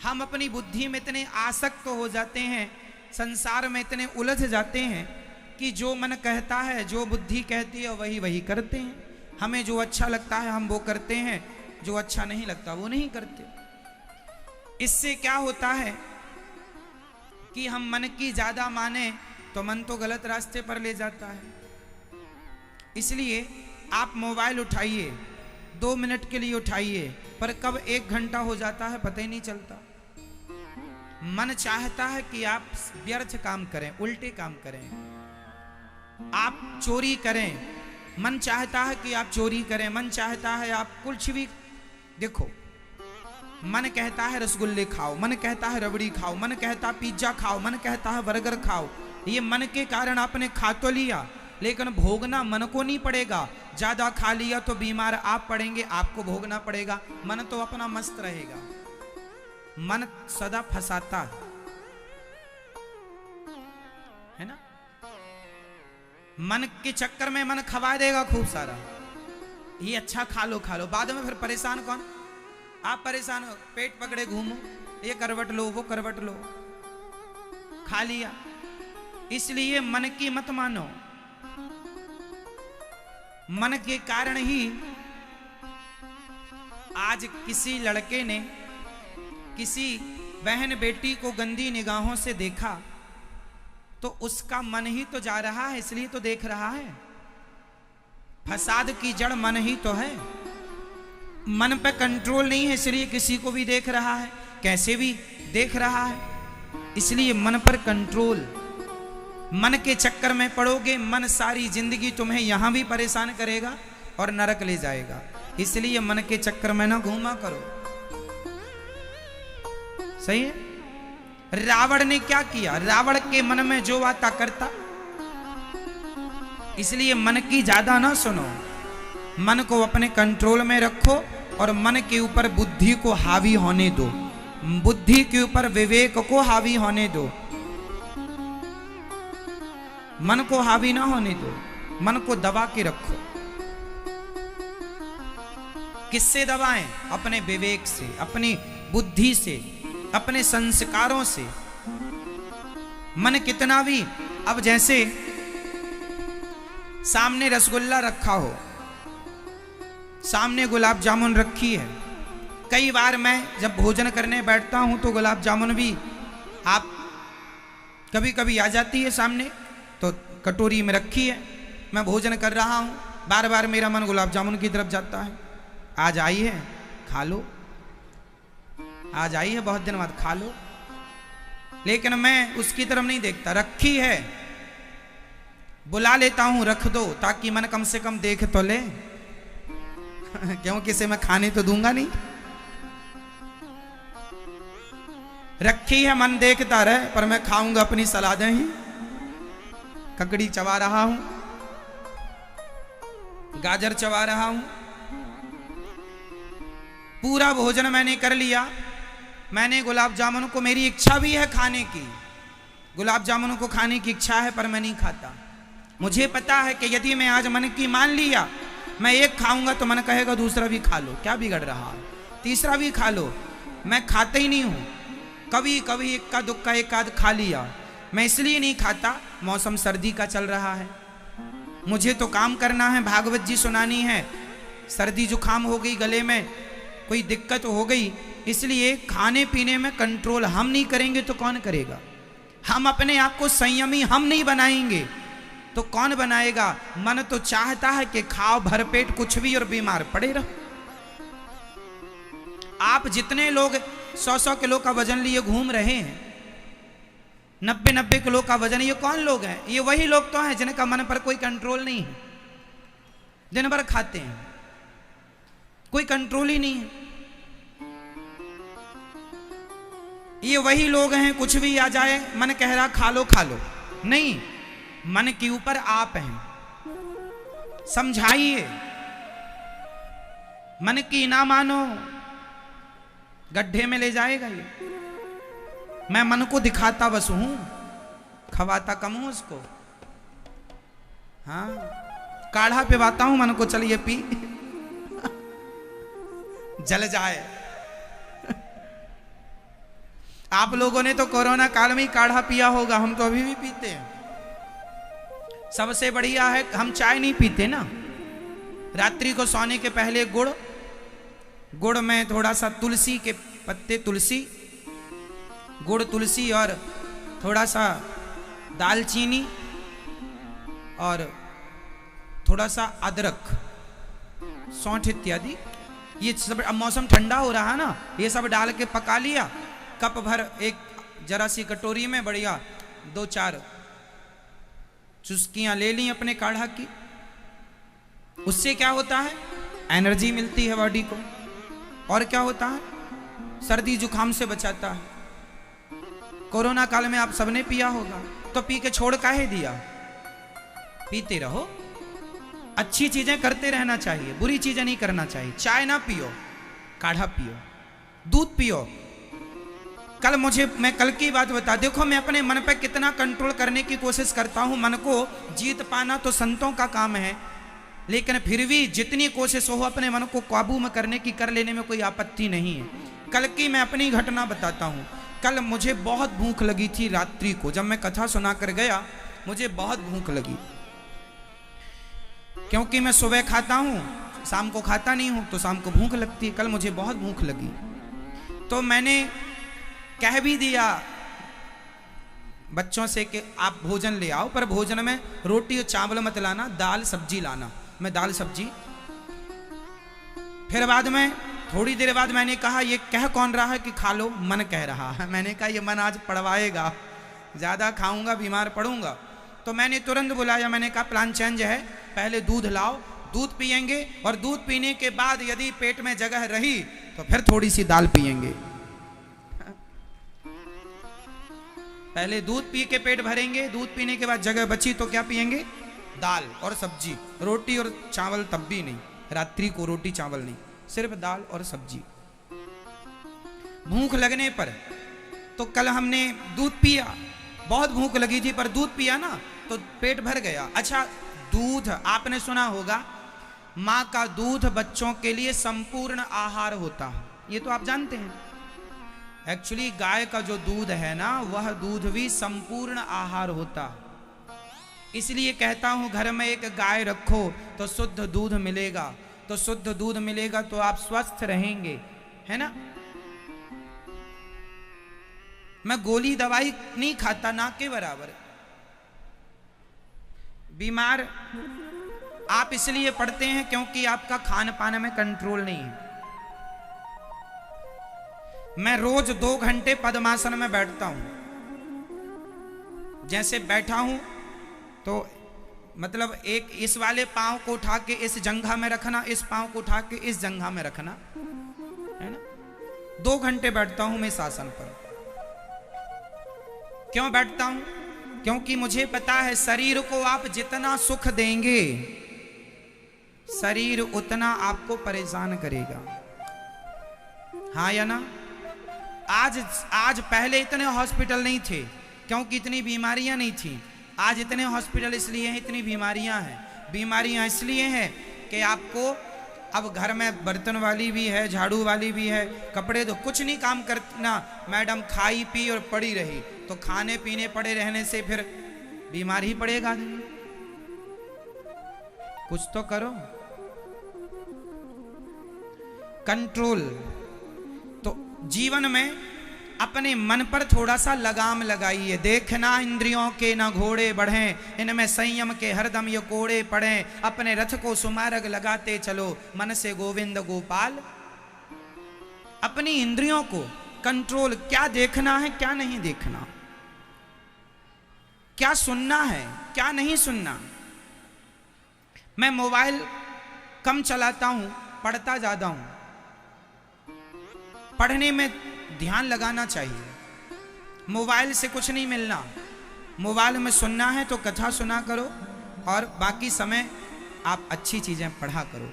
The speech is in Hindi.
हम अपनी बुद्धि में इतने आसक्त हो जाते हैं, संसार में इतने उलझ जाते हैं कि जो मन कहता है, जो बुद्धि कहती है वही वही करते हैं। हमें जो अच्छा लगता है हम वो करते हैं, जो अच्छा नहीं लगता वो नहीं करते। इससे क्या होता है कि हम मन की ज्यादा माने तो मन तो गलत रास्ते पर ले जाता है। इसलिए आप मोबाइल उठाइए, 2 मिनट के लिए उठाइए, पर कब 1 घंटा हो जाता है पता ही नहीं चलता। मन चाहता है कि आप व्यर्थ काम करें, उल्टे काम करें, आप चोरी करें, मन चाहता है कि आप चोरी करें, मन चाहता है आप कुछ भी। देखो, मन कहता है रसगुल्ले खाओ, मन कहता है रबड़ी खाओ, मन कहता है पिज्जा खाओ, मन कहता है बर्गर खाओ। ये मन के कारण आपने खा तो लिया, लेकिन भोगना मन को नहीं पड़ेगा। ज्यादा खा लिया तो बीमार आप पड़ेंगे, आपको भोगना पड़ेगा। मन तो अपना मस्त रहेगा। मन सदा फंसाता है ना। मन के चक्कर में मन खवा देगा खूब सारा, ये अच्छा खा लो खा लो, बाद में फिर परेशान कौन? आप परेशान हो, पेट पकड़े घूमो, ये करवट लो वो करवट लो, खा लिया। इसलिए मन की मत मानो। मन के कारण ही आज किसी लड़के ने किसी बहन बेटी को गंदी निगाहों से देखा तो उसका मन ही तो जा रहा है, इसलिए तो देख रहा है। फसाद की जड़ मन ही तो है। मन पे कंट्रोल नहीं है, इसलिए किसी को भी देख रहा है, कैसे भी देख रहा है। इसलिए मन पर कंट्रोल। मन के चक्कर में पड़ोगे, मन सारी जिंदगी तुम्हें यहां भी परेशान करेगा और नरक ले जाएगा। इसलिए मन के चक्कर में ना घूमा करो। सही है। रावण ने क्या किया? रावण के मन में जो आता करता। इसलिए मन की ज्यादा ना सुनो, मन को अपने कंट्रोल में रखो और मन के ऊपर बुद्धि को हावी होने दो, बुद्धि के ऊपर विवेक को हावी होने दो। मन को हावी ना होने दो, मन को दबा के रखो। किससे दबाएं? अपने विवेक से, अपनी बुद्धि से, अपने संस्कारों से। मन कितना भी, अब जैसे सामने रसगुल्ला रखा हो, सामने गुलाब जामुन रखी है। कई बार मैं जब भोजन करने बैठता हूं तो गुलाब जामुन भी आप कभी कभी आ जाती है सामने, तो कटोरी में रखी है, मैं भोजन कर रहा हूं, बार बार मेरा मन गुलाब जामुन की तरफ जाता है। आज आई है खा लो, आज आई है बहुत दिन बाद खा लो, लेकिन मैं उसकी तरफ नहीं देखता। रखी है, बुला लेता हूं, रख दो, ताकि मन कम से कम देख तो ले क्योंकि इसे मैं खाने तो दूंगा नहीं। रखी है, मन देखता रहे, पर मैं खाऊंगा अपनी सलादें ही। ककड़ी चबा रहा हूं, गाजर चबा रहा हूं, पूरा भोजन मैंने कर लिया। मैंने गुलाब जामुन को, मेरी इच्छा भी है खाने की, गुलाब जामुन को खाने की इच्छा है, पर मैं नहीं खाता। मुझे पता है कि यदि मैं आज मन की मान लिया, मैं एक खाऊंगा तो मन कहेगा दूसरा भी खा लो, क्या बिगड़ रहा है, तीसरा भी खा लो। मैं खाता ही नहीं हूं, कभी कभी इक्का दुक्का एक आध खा लिया। मैं इसलिए नहीं खाता, मौसम सर्दी का चल रहा है, मुझे तो काम करना है, भागवत जी सुनानी है, सर्दी जुकाम हो गई, गले में कोई दिक्कत हो गई, इसलिए खाने पीने में कंट्रोल हम नहीं करेंगे तो कौन करेगा? हम अपने आप को संयमी हम नहीं बनाएंगे तो कौन बनाएगा? मन तो चाहता है कि खाओ भरपेट कुछ भी और बीमार पड़े रहो। आप जितने लोग 100-100 किलो का वजन लिए घूम रहे हैं, 90-90 किलो का वजन, ये कौन लोग हैं? ये वही लोग तो हैं जिनका मन पर कोई कंट्रोल नहीं है, दिन भर खाते हैं, कोई कंट्रोल ही नहीं है। ये वही लोग हैं, कुछ भी आ जाए मन कह रहा खा लो खा लो, नहीं, मन के ऊपर आप हैं। समझाइए, मन की ना मानो, गड्ढे में ले जाएगा ये। मैं मन को दिखाता बस हूं, खवाता कम हूं उसको। हाँ, काढ़ा पिवाता हूं मन को, चलिए पी जल जाए आप लोगों ने तो कोरोना काल में ही काढ़ा पिया होगा, हम तो अभी भी पीते हैं। सबसे बढ़िया है, हम चाय नहीं पीते ना। रात्रि को सोने के पहले गुड़ में थोड़ा सा तुलसी के पत्ते, तुलसी, गुड़, तुलसी और थोड़ा सा दालचीनी और थोड़ा सा अदरक, सौंठ इत्यादि, ये सब, अब मौसम ठंडा हो रहा है ना, ये सब डाल के पका लिया। कप भर एक जरा सी कटोरी में बढ़िया 2-4 चुस्कियां ले ली अपने काढ़ा की। उससे क्या होता है, एनर्जी मिलती है बॉडी को। और क्या होता है, सर्दी जुकाम से बचाता है। कोरोना काल में आप सबने पिया होगा, तो पी के छोड़ काहे दिया? पीते रहो, अच्छी चीजें करते रहना चाहिए, बुरी चीजें नहीं करना चाहिए। चाय ना पियो, काढ़ा पियो, दूध पियो। मैं कल की बात बता, देखो मैं अपने मन पे कितना कंट्रोल करने की कोशिश करता हूं। मन को जीत पाना तो संतों का काम है, लेकिन फिर भी जितनी कोशिश हो अपने मन को काबू में करने की, कर लेने में कोई आपत्ति नहीं है। कल की मैं अपनी घटना बताता हूं। कल मुझे बहुत भूख लगी थी रात्रि को, जब मैं कथा सुना कर गया मुझे बहुत भूख लगी, क्योंकि मैं सुबह खाता हूं, शाम को खाता नहीं हूं, तो शाम को भूख लगती है। कल मुझे बहुत भूख लगी, तो मैंने कह भी दिया बच्चों से कि आप भोजन ले आओ, पर भोजन में रोटी और चावल मत लाना, दाल सब्जी लाना। मैं दाल सब्जी, फिर बाद में थोड़ी देर बाद मैंने कहा ये कह कौन रहा है कि खा लो, मन कह रहा है। मैंने कहा ये मन आज पड़वाएगा, ज्यादा खाऊंगा बीमार पड़ूंगा। तो मैंने तुरंत बुलाया, मैंने कहा प्लान चेंज है, पहले दूध लाओ, दूध पिएंगे, और दूध पीने के बाद यदि पेट में जगह रही तो फिर थोड़ी सी दाल पिएंगे। पहले दूध पी के पेट भरेंगे, दूध पीने के बाद जगह बची तो क्या पिएंगे? दाल और सब्जी। रोटी और चावल तब भी नहीं, रात्रि को रोटी चावल नहीं, सिर्फ दाल और सब्जी। भूख लगने पर, तो कल हमने दूध पिया, बहुत भूख लगी थी, पर दूध पिया ना तो पेट भर गया। अच्छा, दूध आपने सुना होगा, माँ का दूध बच्चों के लिए संपूर्ण आहार होता है, ये तो आप जानते हैं। एक्चुअली गाय का जो दूध है ना, वह दूध भी संपूर्ण आहार होता है। इसलिए कहता हूं घर में एक गाय रखो तो शुद्ध दूध मिलेगा, तो शुद्ध दूध मिलेगा तो आप स्वस्थ रहेंगे, है ना। मैं गोली दवाई नहीं खाता, ना के बराबर। बीमार आप इसलिए पड़ते हैं क्योंकि आपका खान पान में कंट्रोल नहीं है। मैं रोज 2 घंटे पद्मासन में बैठता हूं। जैसे बैठा हूं तो मतलब एक इस वाले पांव को उठा के इस जंघा में रखना, इस पांव को उठा के इस जंघा में रखना, है ना। 2 घंटे बैठता हूं मैं इस आसन पर। क्यों बैठता हूं? क्योंकि मुझे पता है शरीर को आप जितना सुख देंगे, शरीर उतना आपको परेशान करेगा, हाँ या ना। आज पहले इतने हॉस्पिटल नहीं थे क्योंकि इतनी बीमारियां नहीं थी। आज इतने हॉस्पिटल इसलिए हैं, इतनी बीमारियां हैं। बीमारियां इसलिए हैं कि आपको अब घर में बर्तन वाली भी है, झाड़ू वाली भी है, कपड़े तो कुछ नहीं काम करना, मैडम खाई पी और पड़ी रही, तो खाने पीने पड़े रहने से फिर बीमार ही पड़ेगा आदमी। कुछ तो करो, कंट्रोल। तो जीवन में अपने मन पर थोड़ा सा लगाम लगाइए। देखना इंद्रियों के न घोड़े बढ़े, इनमें संयम के हरदम ये कोड़े पड़े, अपने रथ को सुमार्ग लगाते चलो, मन से गोविंद गोपाल। अपनी इंद्रियों को कंट्रोल, क्या देखना है क्या नहीं देखना, क्या सुनना है क्या नहीं सुनना। मैं मोबाइल कम चलाता हूं, पढ़ता ज्यादा हूं। पढ़ने में ध्यान लगाना चाहिए, मोबाइल से कुछ नहीं मिलना। मोबाइल में सुनना है तो कथा सुना करो, और बाकी समय आप अच्छी चीजें पढ़ा करो।